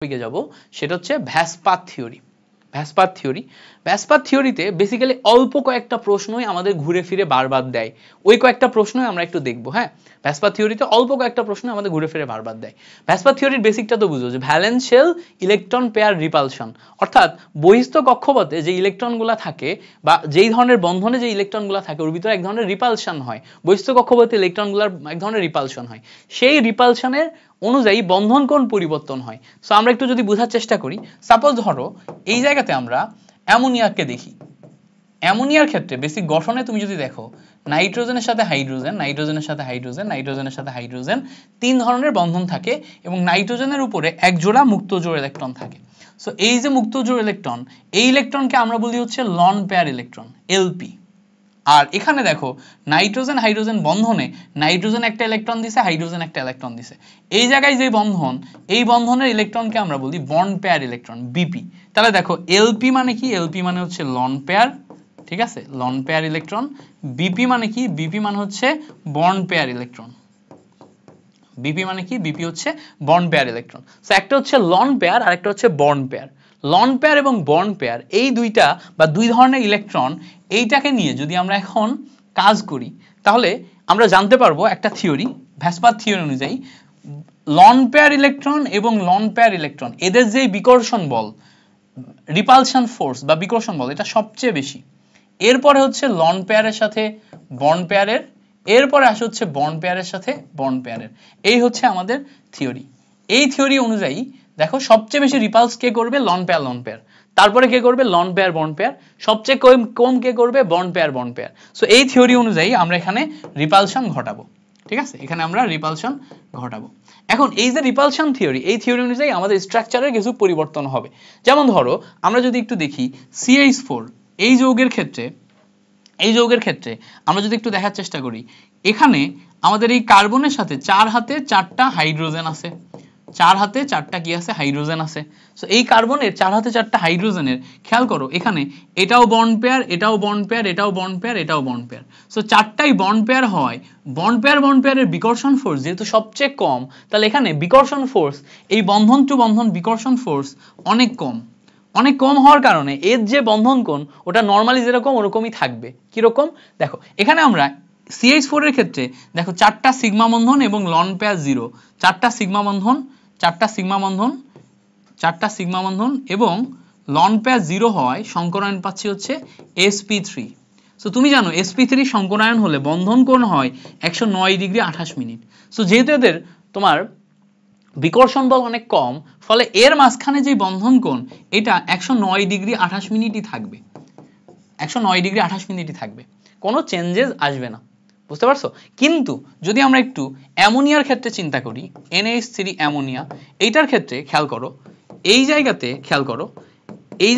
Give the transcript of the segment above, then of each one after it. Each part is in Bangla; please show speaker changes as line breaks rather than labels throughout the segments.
টপিকে যাব সেটা হচ্ছে ভ্যাসপার থিওরি। ভ্যাসপার থিওরিতে বেসিক্যালি অল্প কয়েকটা প্রশ্নই আমাদের ঘুরে ফিরে বারবার দেয়, ওই কয়েকটা প্রশ্নই আমরা একটু দেখবো। হ্যাঁ, ভ্যাসপার থিওরিতে অল্প কয়েকটা প্রশ্ন আমাদের ঘুরে ফিরে বারবার দেয়। ভ্যাসপার থিওরির বেসিকটা তো বুঝো যে valence shell electron pair repulsion, অর্থাৎ বহিস্থ কক্ষপথে যে ইলেকট্রনগুলো থাকে বা যেই ধরনের বন্ধনে যে ইলেকট্রনগুলো থাকে ওর ভিতরে এক ধরনের রিপালশন হয়, বহিস্থ কক্ষপথে ইলেকট্রনগুলোর এক ধরনের রিপালশন হয়, সেই রিপালশনের অনুযায়ী বন্ধন কোণ পরিবর্তন হয়। সো আমরা একটু যদি বোঝার চেষ্টা করি, সাপোজ ধরো এই জায়গাতে আমরা অ্যামোনিয়াকে দেখি। অ্যামোনিয়ার ক্ষেত্রে বেসিক গঠনে তুমি যদি দেখো নাইট্রোজেনের সাথে হাইড্রোজেন, নাইট্রোজেনের সাথে হাইড্রোজেন, নাইট্রোজেনের সাথে হাইড্রোজেন, তিন ধরনের বন্ধন থাকে এবং নাইট্রোজেনের উপরে এক জোড়া মুক্ত জোড় ইলেকট্রন থাকে। সো এই যে মুক্ত জোড় ইলেকট্রন, এই ইলেকট্রনকে আমরা বলি হচ্ছে লন পেয়ার ইলেকট্রন, এলপি। আর এখানে দেখো নাইট্রোজেন হাইড্রোজেন বন্ধনে নাইট্রোজেন একটা ইলেকট্রন দিছে, হাইড্রোজেন একটা ইলেকট্রন দিছে। এই জায়গায় যে বন্ধন, এই বন্ধনের ইলেকট্রনকে আমরা বলি বন্ড পেয়ার ইলেকট্রন, বিপি। তাহলে দেখো এলপি মানে কি? এলপি মানে হচ্ছে লন পেয়ার, ঠিক আছে, লন পেয়ার ইলেকট্রন। বিপি মানে কি? বিপি মানে হচ্ছে বন্ড পেয়ার ইলেকট্রন। বিপি মানে কি? বিপি হচ্ছে বন্ড পেয়ার ইলেকট্রন। সো একটা হচ্ছে লন পেয়ার আর একটা হচ্ছে বন্ড পেয়ার। লন পেয়ার এবং বন্ড পেয়ার এই দুইটা বা দুই ধরনের ইলেকট্রন, এইটাকে নিয়ে যদি আমরা এখন কাজ করি তাহলে আমরা জানতে পারবো একটা থিওরি, ভ্যাসপার থিওরি অনুযায়ী লন পেয়ার ইলেকট্রন এবং লন পেয়ার ইলেকট্রন এদের যে বিকর্ষণ বল, রিপালশন ফোর্স বা বিকর্ষণ বল, এটা সবচেয়ে বেশি। এরপরে হচ্ছে লন পেয়ারের সাথে বন্ড পেয়ারের, এরপরে আসে হচ্ছে বন্ড পেয়ারের সাথে বন্ড পেয়ারের। এই হচ্ছে আমাদের থিওরি। এই থিওরি অনুযায়ী দেখো সবচেয়ে বেশি রিপালস কে করবে? Loan pair loan pair. তারপরে কে করবে? Loan pair bond pair. সবচেয়ে কম কে করবে? Bond pair bond pair. So এই থিওরি অনুযায়ী আমরা এখানে রিপালশন ঘটাবো, ঠিক আছে, এখানে আমরা রিপালশন ঘটাবো। এখন এই যে রিপালশন থিওরি, এই থিওরি অনুযায়ী আমাদের স্ট্রাকচারের কিছু পরিবর্তন হবে। যেমন ধরো আমরা যদি একটু দেখি CH4 এই যৌগের ক্ষেত্রে আমরা যদি একটু দেখার চেষ্টা করি, এখানে আমাদের এই কার্বনের সাথে 4 হাতে 4টা হাইড্রোজেন আছে, 4 হাতে 4টা কি আছে? হাইড্রোজেন আছে। সো এই কার্বনের 4 হাতে 4টা হাইড্রোজেনের খেয়াল করো, এখানে এটাও বন্ড পেয়ার, এটাও বন্ড পেয়ার, এটাও বন্ড পেয়ার, এটাও বন্ড পেয়ার। সো চারটাই বন্ড পেয়ার হয়। বন্ড পেয়ারের বিকর্ষণ ফোর্স যেহেতু সবচেয়ে কম, তাহলে এখানে বিকর্ষণ ফোর্স, এই বন্ধন টু বন্ধন বিকর্ষণ ফোর্স অনেক কম। অনেক কম হওয়ার কারণে এর যে বন্ধন কোণ ওটা নরমালি যেরকম ওরকমই থাকবে। কিরকম? দেখো এখানে আমরা CH4 এর ক্ষেত্রে দেখো 4টা সিগমা বন্ধন এবং লন পেয়ার 0, 4টা সিগমা বন্ধন, 4টা সিগমা বন্ধন, 4টা সিগমা বন্ধন এবং লন পেয়ার 0 হয়, সংকরায়ন পাচ্ছি হচ্ছে sp3। সো তুমি জানো sp3 সংকরায়ন হলে বন্ধন কোণ হয় 109 ডিগ্রি 28 মিনিট। সো যেহেতু এদের তোমার বিকর্ষণ বল অনেক কম, ফলে এর মাঝখানে যে বন্ধন কোণ এটা 109 ডিগ্রি 28 মিনিটই থাকবে, 109 ডিগ্রি 28 মিনিটই থাকবে, কোনো চেঞ্জেস আসবে না। বুঝতে পারছো? কিন্তু যদি আমরা একটু অ্যামোনিয়ার ক্ষেত্রে চিন্তা করি, NH3 অ্যামোনিয়া, এইটার ক্ষেত্রে খেয়াল করো, এই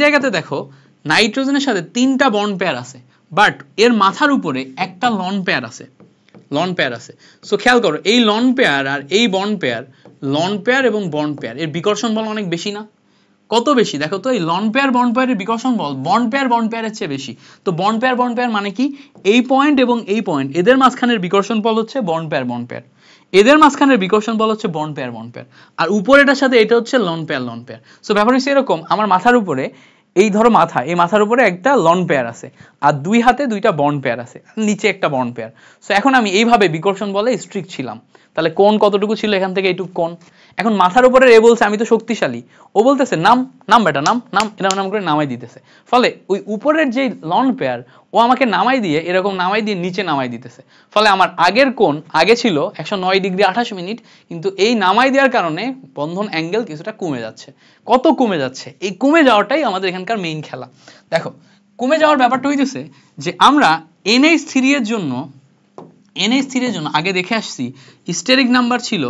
জায়গাতে দেখো নাইট্রোজেনের সাথে 3টা বন্ড পেয়ার আছে, বাট এর মাথার উপরে একটা লন পেয়ার আছে। সো খেয়াল করো এই লন পেয়ার আর এই বন্ড পেয়ার, লন পেয়ার এবং বন্ড পেয়ার এর বিকর্ষণ বল অনেক বেশি না? কত বেশি দেখো তো? এই লন পেয়ার বন্ড পেয়ারের বিকর্ষণ বল বন্ড পেয়ারের চেয়ে বেশি। তো বন্ড পেয়ার মানে কি? এই পয়েন্ট এবং এই পয়েন্ট এদের মাঝখানের বিকর্ষণ বল হচ্ছে বন্ড পেয়ার, এদের মাঝখানের বিকর্ষণ বল হচ্ছে বন্ড পেয়ার। আর উপরেটার সাথে এটা হচ্ছে লন পেয়ার। সো ব্যাপার হচ্ছে এরকম, আমার মাথার উপরে এই ধরো এই মাথার উপরে একটা লন পেয়ার আছে আর দুই হাতে 2টা বন্ড পেয়ার আছে, নিচে একটা বন্ড পেয়ার। সো এখন আমি এইভাবে বিকর্ষণ বলে স্ট্রিক্ট ছিলাম, তাহলে কোণ কতটুকু ছিল? এখান থেকে এইটুকু কোণ। এখন মাথার উপরে এ বলছে আমি তো শক্তিশালী, ও বলতেছে নাম বেটা নাম, এরকম নাম করে নামাই দিতেছে। ফলে ওই উপরের যে লন পেয়ার ও আমাকে নামাই দিয়ে নিচে নামাই দিতেছে। ফলে আমার আগের কোণ আগে ছিল 109 ডিগ্রি 28 মিনিট, কিন্তু এই নামাই দেওয়ার কারণে বন্ধন অ্যাঙ্গেল কিছুটা কমে যাচ্ছে। কত কমে যাচ্ছে? এই কমে যাওয়াটাই আমাদের এখানকার মেইন খেলা। দেখো কমে যাওয়ার ব্যাপারটা হইতেছে যে আমরা NH3 এর জন্য আগে দেখে আসছি স্টেরিক নাম্বার ছিল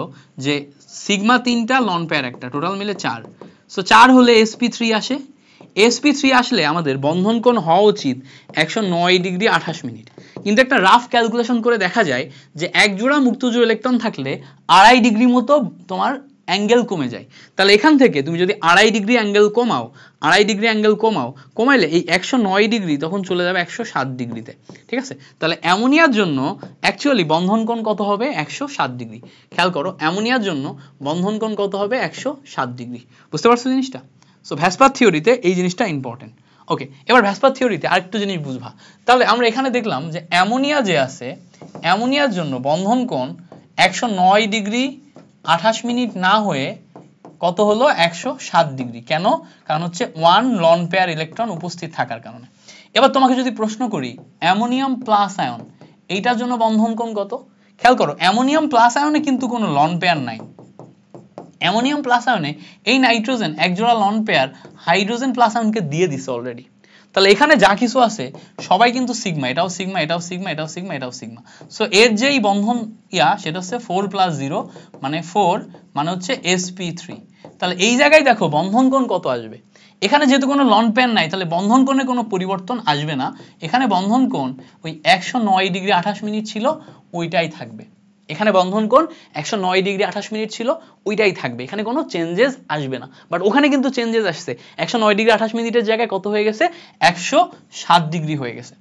যে সিগমা 3টা লন পেয়ার একটা, টোটাল মিলে 4। সো 4 হলে sp3 আসে। sp3 আসলে আমাদের বন্ধন কোণ হওয়া উচিত 109 ডিগ্রি 28 মিনিট। কিন্তু একটা রাফ ক্যালকুলেশন করে দেখা যায় যে এক জোড়া মুক্ত জোড় ইলেকট্রন থাকলে 2.5 ডিগ্রি মতো তোমার অ্যাঙ্গেল কমে যায়। তাহলে এখান থেকে তুমি যদি 2.5 ডিগ্রি অ্যাঙ্গেল কমাও, 2.5 ডিগ্রি অ্যাঙ্গেল কমাইলে এই 109 ডিগ্রি তখন চলে যাবে 107 ডিগ্রিতে। ঠিক আছে, তাহলে অ্যামোনিয়ার জন্য অ্যাকচুয়ালি বন্ধন কোণ কত হবে? 107 ডিগ্রি। খেয়াল করো, অ্যামোনিয়ার জন্য বন্ধন কোণ কত হবে? 107 ডিগ্রি। বুঝতে পারছো জিনিসটা? সো ভ্যাসপার থিওরিতে এই জিনিসটা ইম্পর্টেন্ট। ওকে, এবার ভ্যাসপার থিওরিতে আরেকটু জিনিস বুঝবা। তাহলে আমরা এখানে দেখলাম যে অ্যামোনিয়া যে আছে, অ্যামোনিয়ার জন্য বন্ধন কোণ 109 ডিগ্রি 28 মিনিট না হয়ে কত হলো? 107 ডিগ্রি। কেন? কারণ হচ্ছে 1 লন পেয়ার ইলেকট্রন উপস্থিত থাকার কারণে। এবার তোমাকে যদি প্রশ্ন করি অ্যামোনিয়াম প্লাস আয়ন, এইটার জন্য বন্ধন কোণ কত? খেয়াল করো, অ্যামোনিয়াম প্লাস আয়নে কিন্তু কোনো লন পেয়ার নাই। অ্যামোনিয়াম প্লাস আয়নে এই নাইট্রোজেন এক জোড়া লন পেয়ার হাইড্রোজেন প্লাস আয়নকে দিয়ে দিছে অলরেডি। তাহলে এখানে যা কিছু আছে সবাই কিন্তু সিগমা, এটাও সিগমা, এটাও সিগমা, এটাও সিগমা, এটাও সিগমা। সো এর যেই বন্ধন সেটা হচ্ছে 4 + 0 মানে 4 মানে হচ্ছে sp3। তাহলে এই জায়গায় দেখো বন্ধন কোণ কত আসবে। এখানে যেহেতু কোনো লন পেয়ার নাই তাহলে বন্ধন কোণে কোনো পরিবর্তন আসবে না। এখানে বন্ধন কোণ ওই 109 ডিগ্রি 28 মিনিট ছিল ওইটাই থাকবে। এখানে বন্ধন কোণ 109 ডিগ্রি 28 মিনিট ছিল ওইটাই থাকবে, এখানে কোনো চেঞ্জেস আসবে না। বাট ওখানে কিন্তু চেঞ্জেস আসছে, 109 ডিগ্রি 28 মিনিটের জায়গায় কত হয়ে গেছে? 107 ডিগ্রি হয়ে গেছে।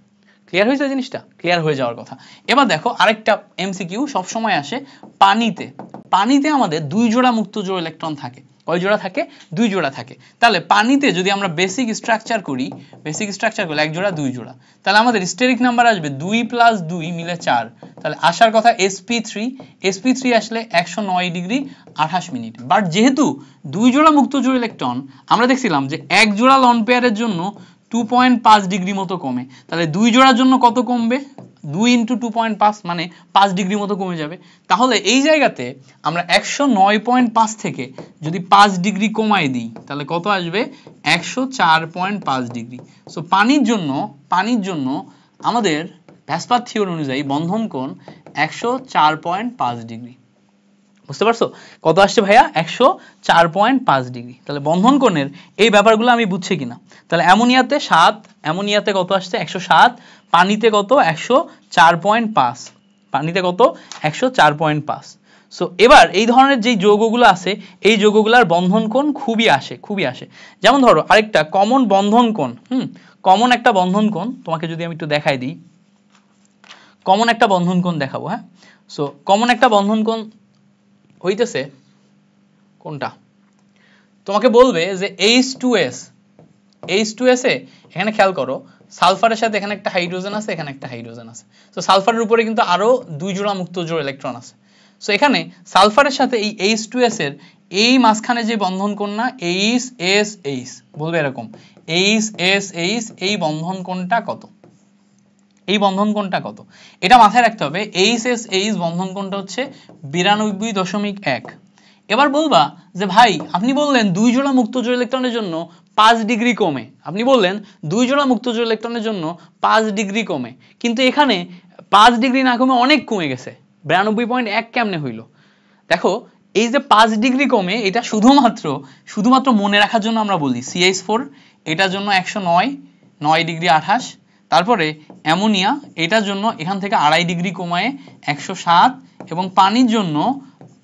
ক্লিয়ার হয়েছে জিনিসটা? ক্লিয়ার হয়ে যাওয়ার কথা। এবার দেখো আরেকটা এমসিকিউ সব সময় আসে, পানিতে আমাদের 2 জোড়া মুক্ত জোড় ইলেকট্রন থাকে। কয় জোড়া থাকে? 2 জোড়া থাকে। তাহলে পানিতে যদি আমরা বেসিক স্ট্রাকচার করি, এক জোড়া 2 জোড়া, তাহলে আমাদের স্টেরিক নাম্বার আসবে 2 + 2 মিলে 4। তাহলে আসার কথা sp3 আসলে 109 ডিগ্রি 28 মিনিট। বাট যেহেতু 2 জোড়া মুক্ত জোড় ইলেকট্রন, আমরা দেখছিলাম যে এক জোড়া লন পেয়ারের জন্য 2.5 ডিগ্রি মতো কমে। তাহলে 2 জোড়ার জন্য কত কমবে? 2 × 2.5 মানে 5 ডিগ্রি মতো কমে যাবে। তাহলে এই জায়গাতে আমরা 109.5 থেকে যদি 5 ডিগ্রি কমাই দিই তাহলে কত আসবে? 104.5 ডিগ্রি। সো পানির জন্য আমাদের ভ্যাসপার থিওরি অনুযায়ী বন্ধন কোণ 104.5 ডিগ্রি। বুঝতে পারছো কত আসছে ভাইয়া? 104.5 ডিগ্রি। তাহলে বন্ধন কোণের এই ব্যাপারগুলো আমি বুঝছি কিনা। তাহলে অ্যামোনিয়াতে কত আসছে? 107। পানিতে কত? 104.5। পানিতে কত? 104.5। সো এবার এই ধরনের যে যৌগগুলো আছে এই যৌগগুলোর বন্ধন কোণ খুবই আসে। যেমন ধরো আরেকটা কমন বন্ধন কোণ, কমন একটা বন্ধন কোণ তোমাকে যদি আমি একটু দেখাই দিই, কমন একটা বন্ধন কোণ দেখাবো। হ্যাঁ, সো কমন একটা বন্ধন কোণ হইতেছে কোনটা? তোমাকে বলবে যে H2S এ এখানে খেয়াল করো সালফারের সাথে এখানে একটা হাইড্রোজেন আছে, এখানে একটা হাইড্রোজেন আছে। সো সালফারের উপরে কিন্তু আরো 2 জোড়া মুক্ত জোড় ইলেকট্রন আছে। সো এখানে সালফারের সাথে এই H2S এর এই মাঝখানে যে বন্ধন কোণ না HSH, বলবে এরকম HSH, এই বন্ধন কোণটা কত? এই বন্ধন কোণটা কত? এটা মাথায় রাখতে হবে। HSH বন্ধন কোণটা হচ্ছে 92.1। এবার বলবা যে ভাই আপনি বললেন 2 জোড়া মুক্ত জোড় ইলেকট্রনের জন্য 5 ডিগ্রি কমে, আপনি বললেন 2 জোড়া মুক্ত জোড় ইলেকট্রনের জন্য 5 ডিগ্রি কমে, কিন্তু এখানে 5 ডিগ্রি না কমে অনেক কমে গেছে, 92.1 কেমনে হইলো? দেখো এই যে 5 ডিগ্রি কমে এটা শুধুমাত্র মনে রাখার জন্য আমরা বলি CH4 এটার জন্য 109 ডিগ্রি 28। তারপরে অ্যামোনিয়া এটার জন্য এখান থেকে 2.5 ডিগ্রি কমায় 107 এবং পানির জন্য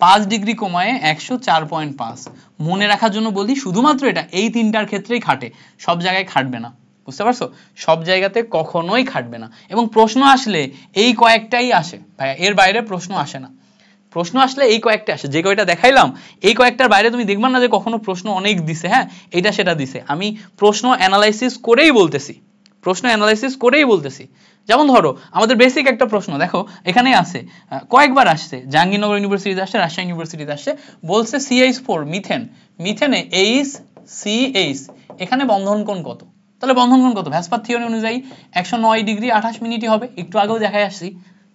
5 ডিগ্রি কমায় 104.5। মনে রাখার জন্য বলি শুধুমাত্র এটা এই তিনটার ক্ষেত্রেই খাটে, সব জায়গায় খাটবে না। বুঝতে পারছো? সব জায়গাতে কখনোই খাটবে না। এবং প্রশ্ন আসলে এই কয়েকটাই আসে ভাইয়া, এর বাইরে প্রশ্ন আসে না। প্রশ্ন আসলে এই কয়েকটা আসে, যে কয়টা দেখাইলাম এই কয়েকটার বাইরে তুমি দেখবা না যে কখনো প্রশ্ন অনেক দিছে, হ্যাঁ এটা সেটা দিছে। আমি প্রশ্ন অ্যানালাইসিস করেই বলতেছি। যেমন ধরো আমাদের বেসিক একটা প্রশ্ন দেখো এখানে আছে, কয়েকবার আসছে, জাহাঙ্গীরনগর ইউনিভার্সিটিতে আসছে, রাজশাহী ইউনিভার্সিটিতে আসছে, বলছে CH4 মিথেনে HCH এখানে বন্ধন কোণ কত? তাহলে বন্ধন কোণ কত? ভ্যাসপার থিওরি অনুযায়ী 109 ডিগ্রি 28 মিনিটই হবে, একটু আগেও দেখাই আসছি,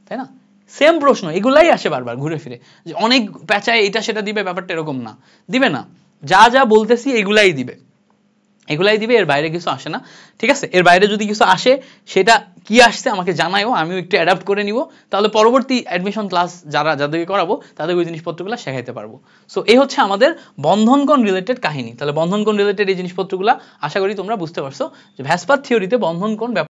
তাই না? সেম প্রশ্ন এগুলাই আসে বারবার ঘুরে ফিরে, যে অনেক প্যাচায় এটা সেটা দিবে, ব্যাপারটা এরকম না, দিবে না। যা বলতেছি এগুলাই দিবে, এর বাইরে কিছু আসে না। ঠিক আছে, এর বাইরে যদি কিছু আসে সেটা কি আসছে আমাকে জানাইও, আমিও একটু অ্যাডাপ্ট করে নিব, তাহলে পরবর্তী অ্যাডমিশন ক্লাস যাদেরকে করাবো তাদের ওই জিনিসপত্রগুলো শেখাইতে পারবো। সো এই হচ্ছে আমাদের বন্ধন কোণ রিলেটেড কাহিনী। তাহলে বন্ধন কোণ রিলেটেড এই জিনিসপত্রগুলো আশা করি তোমরা বুঝতে পারছো যে ভ্যাসপার থিওরিতে বন্ধন কোণ